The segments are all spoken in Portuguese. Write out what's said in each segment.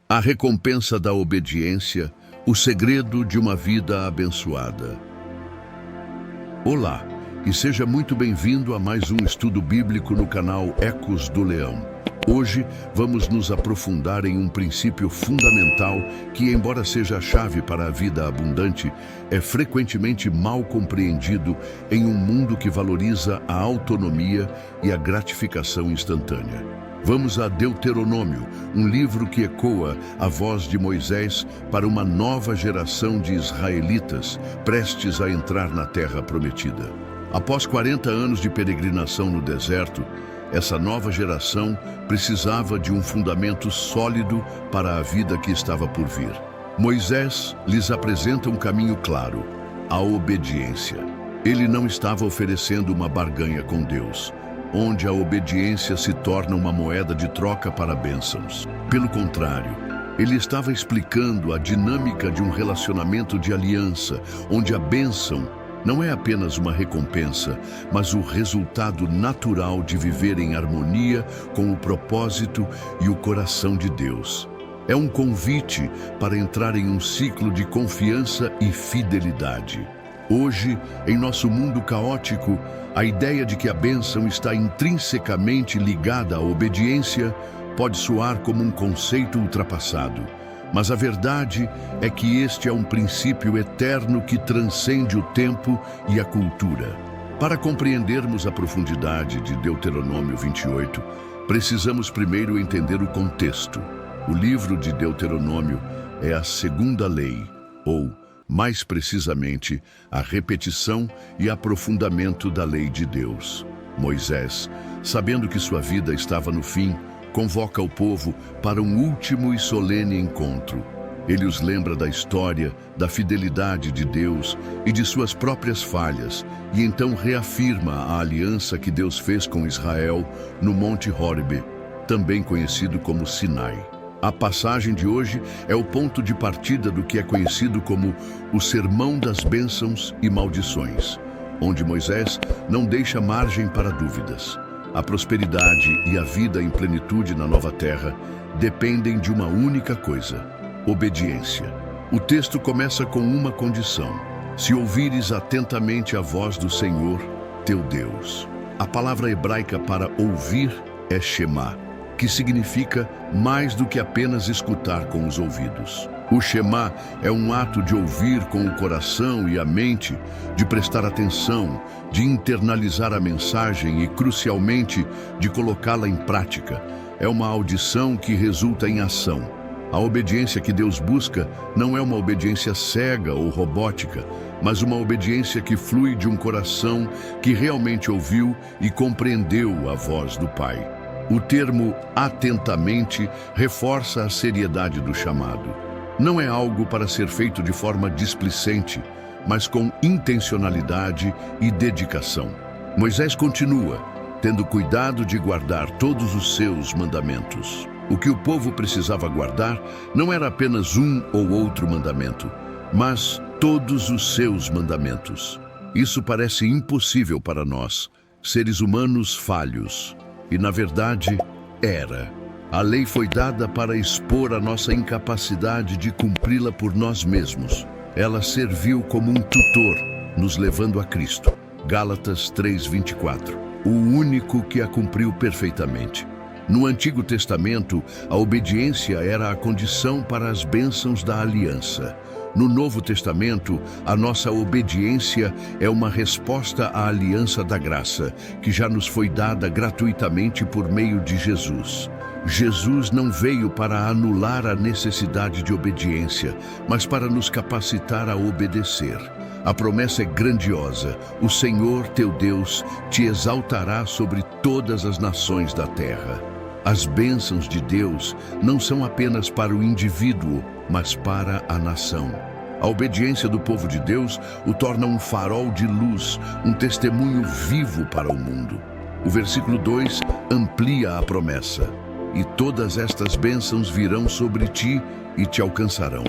A recompensa da obediência, o segredo de uma vida abençoada. Olá, e seja muito bem-vindo a mais um estudo bíblico no canal Ecos do Leão. Hoje vamos nos aprofundar em um princípio fundamental que, embora seja a chave para a vida abundante, é frequentemente mal compreendido em um mundo que valoriza a autonomia e a gratificação instantânea. Vamos a Deuteronômio, um livro que ecoa a voz de Moisés para uma nova geração de israelitas prestes a entrar na terra prometida. Após 40 anos de peregrinação no deserto, essa nova geração precisava de um fundamento sólido para a vida que estava por vir. Moisés lhes apresenta um caminho claro: a obediência. Ele não estava oferecendo uma barganha com Deus, onde a obediência se torna uma moeda de troca para bênçãos. Pelo contrário, ele estava explicando a dinâmica de um relacionamento de aliança, onde a bênção não é apenas uma recompensa, mas o resultado natural de viver em harmonia com o propósito e o coração de Deus. É um convite para entrar em um ciclo de confiança e fidelidade. Hoje, em nosso mundo caótico, a ideia de que a bênção está intrinsecamente ligada à obediência pode soar como um conceito ultrapassado. Mas a verdade é que este é um princípio eterno que transcende o tempo e a cultura. Para compreendermos a profundidade de Deuteronômio 28, precisamos primeiro entender o contexto. O livro de Deuteronômio é a segunda lei, ou, mais precisamente, a repetição e aprofundamento da lei de Deus. Moisés, sabendo que sua vida estava no fim, convoca o povo para um último e solene encontro. Ele os lembra da história, da fidelidade de Deus e de suas próprias falhas, e então reafirma a aliança que Deus fez com Israel no Monte Horebe, também conhecido como Sinai. A passagem de hoje é o ponto de partida do que é conhecido como o Sermão das Bênçãos e Maldições, onde Moisés não deixa margem para dúvidas. A prosperidade e a vida em plenitude na nova terra dependem de uma única coisa: obediência. O texto começa com uma condição: se ouvires atentamente a voz do Senhor, teu Deus. A palavra hebraica para ouvir é Shema, que significa mais do que apenas escutar com os ouvidos. O Shema é um ato de ouvir com o coração e a mente, de prestar atenção, de internalizar a mensagem e, crucialmente, de colocá-la em prática. É uma audição que resulta em ação. A obediência que Deus busca não é uma obediência cega ou robótica, mas uma obediência que flui de um coração que realmente ouviu e compreendeu a voz do Pai. O termo atentamente reforça a seriedade do chamado. Não é algo para ser feito de forma displicente, mas com intencionalidade e dedicação. Moisés continua, tendo cuidado de guardar todos os seus mandamentos. O que o povo precisava guardar não era apenas um ou outro mandamento, mas todos os seus mandamentos. Isso parece impossível para nós, seres humanos falhos. E, na verdade, era. A lei foi dada para expor a nossa incapacidade de cumpri-la por nós mesmos. Ela serviu como um tutor, nos levando a Cristo. Gálatas 3:24. O único que a cumpriu perfeitamente. No Antigo Testamento, a obediência era a condição para as bênçãos da aliança. No Novo Testamento, a nossa obediência é uma resposta à aliança da graça, que já nos foi dada gratuitamente por meio de Jesus. Jesus não veio para anular a necessidade de obediência, mas para nos capacitar a obedecer. A promessa é grandiosa: o Senhor teu Deus te exaltará sobre todas as nações da terra. As bênçãos de Deus não são apenas para o indivíduo, mas para a nação. A obediência do povo de Deus o torna um farol de luz, um testemunho vivo para o mundo. O versículo 2 amplia a promessa: e todas estas bênçãos virão sobre ti e te alcançarão.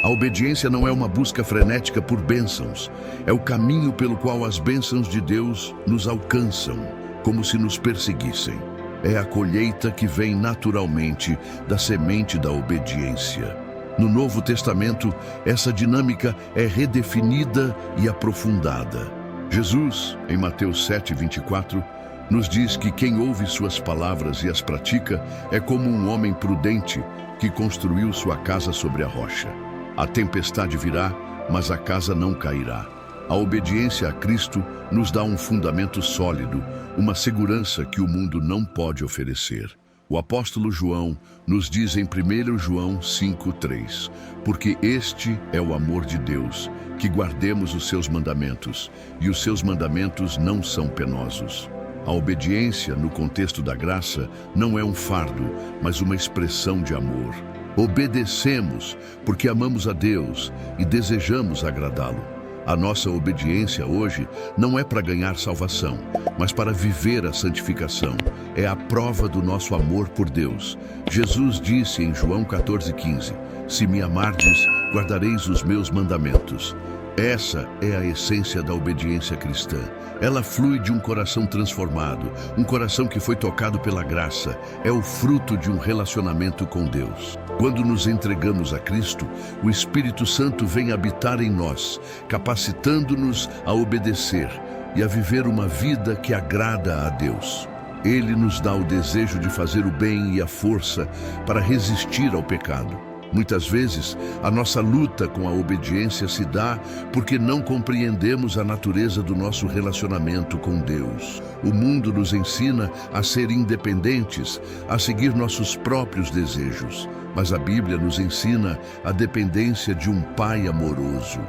A obediência não é uma busca frenética por bênçãos, é o caminho pelo qual as bênçãos de Deus nos alcançam, como se nos perseguissem. é a colheita que vem naturalmente da semente da obediência. No Novo Testamento, essa dinâmica é redefinida e aprofundada. Jesus, em Mateus 7:24, nos diz que quem ouve suas palavras e as pratica é como um homem prudente que construiu sua casa sobre a rocha. A tempestade virá, mas a casa não cairá. A obediência a Cristo nos dá um fundamento sólido, uma segurança que o mundo não pode oferecer. O apóstolo João nos diz em 1 João 5:3, porque este é o amor de Deus, que guardemos os seus mandamentos, e os seus mandamentos não são penosos. A obediência, no contexto da graça, não é um fardo, mas uma expressão de amor. Obedecemos porque amamos a Deus e desejamos agradá-lo. A nossa obediência hoje não é para ganhar salvação, mas para viver a santificação. É a prova do nosso amor por Deus. Jesus disse em João 14:15, se me amardes, guardareis os meus mandamentos. Essa é a essência da obediência cristã. Ela flui de um coração transformado, um coração que foi tocado pela graça. É o fruto de um relacionamento com Deus. Quando nos entregamos a Cristo, o Espírito Santo vem habitar em nós, capacitando-nos a obedecer e a viver uma vida que agrada a Deus. Ele nos dá o desejo de fazer o bem e a força para resistir ao pecado. Muitas vezes, a nossa luta com a obediência se dá porque não compreendemos a natureza do nosso relacionamento com Deus. O mundo nos ensina a ser independentes, a seguir nossos próprios desejos. Mas a Bíblia nos ensina a dependência de um Pai amoroso.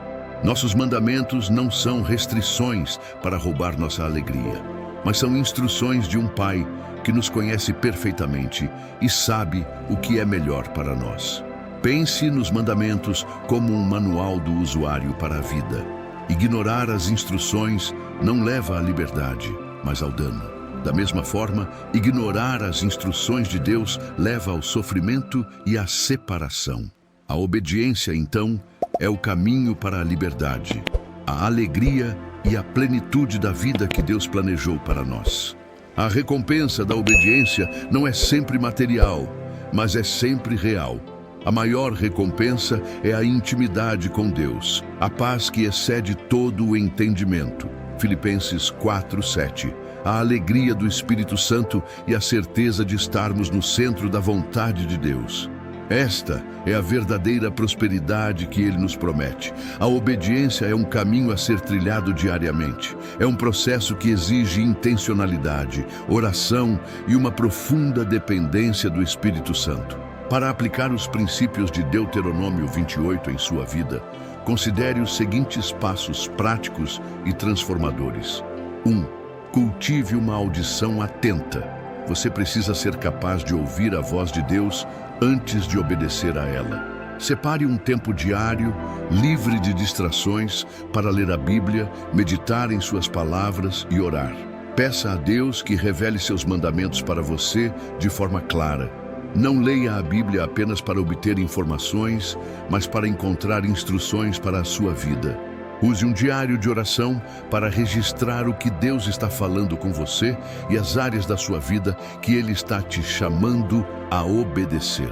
Nossos mandamentos não são restrições para roubar nossa alegria, mas são instruções de um Pai que nos conhece perfeitamente e sabe o que é melhor para nós. Pense nos mandamentos como um manual do usuário para a vida. Ignorar as instruções não leva à liberdade, mas ao dano. Da mesma forma, ignorar as instruções de Deus leva ao sofrimento e à separação. A obediência, então, é o caminho para a liberdade, a alegria e a plenitude da vida que Deus planejou para nós. A recompensa da obediência não é sempre material, mas é sempre real. A maior recompensa é a intimidade com Deus, a paz que excede todo o entendimento. Filipenses 4:7. A alegria do Espírito Santo e a certeza de estarmos no centro da vontade de Deus. Esta é a verdadeira prosperidade que Ele nos promete. A obediência é um caminho a ser trilhado diariamente. É um processo que exige intencionalidade, oração e uma profunda dependência do Espírito Santo. Para aplicar os princípios de Deuteronômio 28 em sua vida, considere os seguintes passos práticos e transformadores. 1. Cultive uma audição atenta. Você precisa ser capaz de ouvir a voz de Deus antes de obedecer a ela. Separe um tempo diário, livre de distrações, para ler a Bíblia, meditar em suas palavras e orar. Peça a Deus que revele seus mandamentos para você de forma clara. Não leia a Bíblia apenas para obter informações, mas para encontrar instruções para a sua vida. Use um diário de oração para registrar o que Deus está falando com você e as áreas da sua vida que Ele está te chamando a obedecer.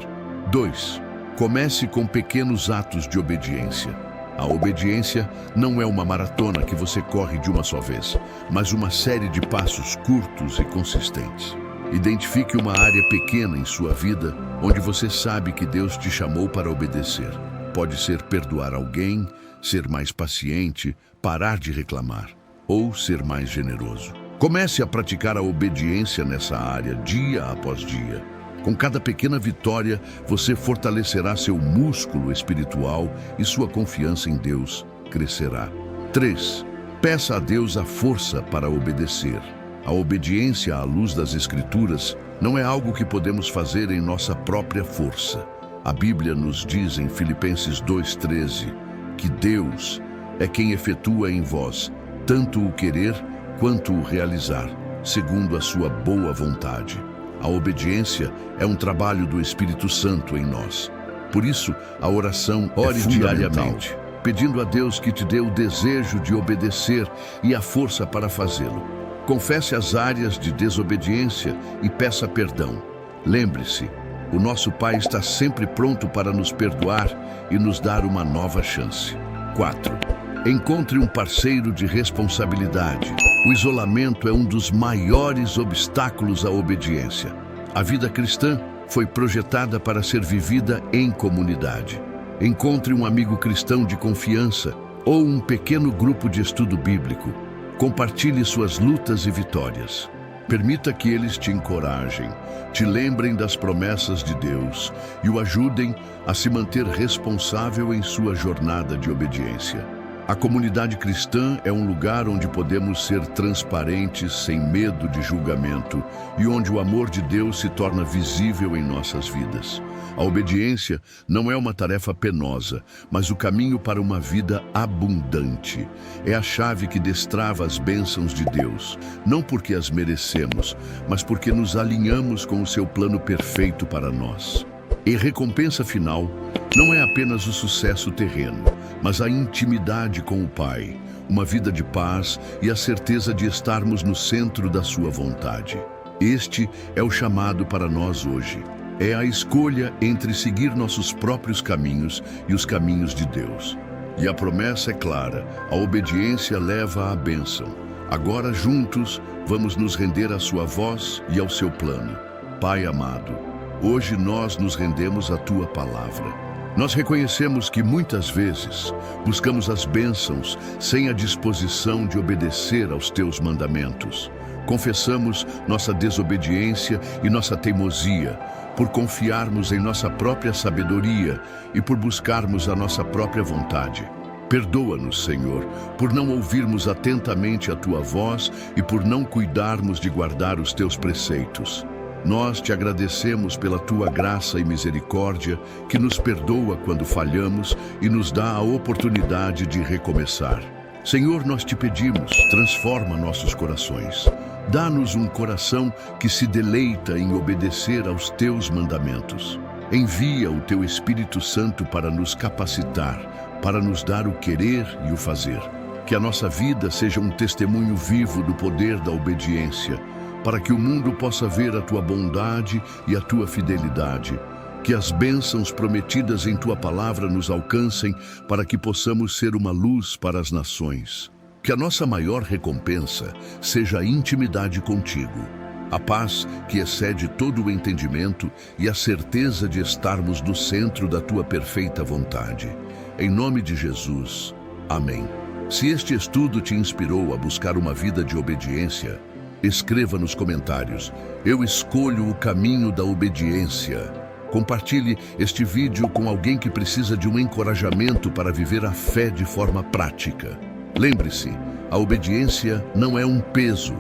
2. Comece com pequenos atos de obediência. A obediência não é uma maratona que você corre de uma só vez, mas uma série de passos curtos e consistentes. Identifique uma área pequena em sua vida onde você sabe que Deus te chamou para obedecer. Pode ser perdoar alguém, ser mais paciente, parar de reclamar ou ser mais generoso. Comece a praticar a obediência nessa área dia após dia. Com cada pequena vitória, você fortalecerá seu músculo espiritual e sua confiança em Deus crescerá. 3. Peça a Deus a força para obedecer. A obediência à luz das Escrituras não é algo que podemos fazer em nossa própria força. A Bíblia nos diz em Filipenses 2:13 que Deus é quem efetua em vós tanto o querer quanto o realizar, segundo a sua boa vontade. A obediência é um trabalho do Espírito Santo em nós. Por isso, a oração ore diariamente, pedindo a Deus que te dê o desejo de obedecer e a força para fazê-lo. Confesse as áreas de desobediência e peça perdão. Lembre-se, o nosso Pai está sempre pronto para nos perdoar e nos dar uma nova chance. 4. Encontre um parceiro de responsabilidade. O isolamento é um dos maiores obstáculos à obediência. A vida cristã foi projetada para ser vivida em comunidade. Encontre um amigo cristão de confiança ou um pequeno grupo de estudo bíblico. Compartilhe suas lutas e vitórias. Permita que eles te encorajem, te lembrem das promessas de Deus e o ajudem a se manter responsável em sua jornada de obediência. A comunidade cristã é um lugar onde podemos ser transparentes sem medo de julgamento e onde o amor de Deus se torna visível em nossas vidas. A obediência não é uma tarefa penosa, mas o caminho para uma vida abundante. É a chave que destrava as bênçãos de Deus, não porque as merecemos, mas porque nos alinhamos com o seu plano perfeito para nós. E recompensa final não é apenas o sucesso terreno, mas a intimidade com o Pai, uma vida de paz e a certeza de estarmos no centro da sua vontade. Este é o chamado para nós hoje. É a escolha entre seguir nossos próprios caminhos e os caminhos de Deus. E a promessa é clara, a obediência leva à bênção. Agora juntos vamos nos render à sua voz e ao seu plano. Pai amado, hoje nós nos rendemos à tua palavra. Nós reconhecemos que muitas vezes buscamos as bênçãos sem a disposição de obedecer aos teus mandamentos. Confessamos nossa desobediência e nossa teimosia, por confiarmos em nossa própria sabedoria e por buscarmos a nossa própria vontade. Perdoa-nos, Senhor, por não ouvirmos atentamente a tua voz e por não cuidarmos de guardar os teus preceitos. Nós te agradecemos pela tua graça e misericórdia, que nos perdoa quando falhamos e nos dá a oportunidade de recomeçar. Senhor, nós te pedimos, transforma nossos corações. Dá-nos um coração que se deleita em obedecer aos teus mandamentos. Envia o teu Espírito Santo para nos capacitar, para nos dar o querer e o fazer. Que a nossa vida seja um testemunho vivo do poder da obediência, para que o mundo possa ver a tua bondade e a tua fidelidade. Que as bênçãos prometidas em tua palavra nos alcancem, para que possamos ser uma luz para as nações. Que a nossa maior recompensa seja a intimidade contigo, a paz que excede todo o entendimento e a certeza de estarmos no centro da tua perfeita vontade. Em nome de Jesus, amém. Se este estudo te inspirou a buscar uma vida de obediência, escreva nos comentários: eu escolho o caminho da obediência. Compartilhe este vídeo com alguém que precisa de um encorajamento para viver a fé de forma prática. Lembre-se, a obediência não é um peso,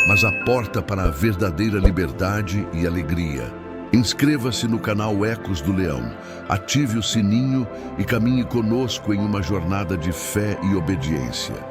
mas a porta para a verdadeira liberdade e alegria. Inscreva-se no canal Ecos do Leão, ative o sininho e caminhe conosco em uma jornada de fé e obediência.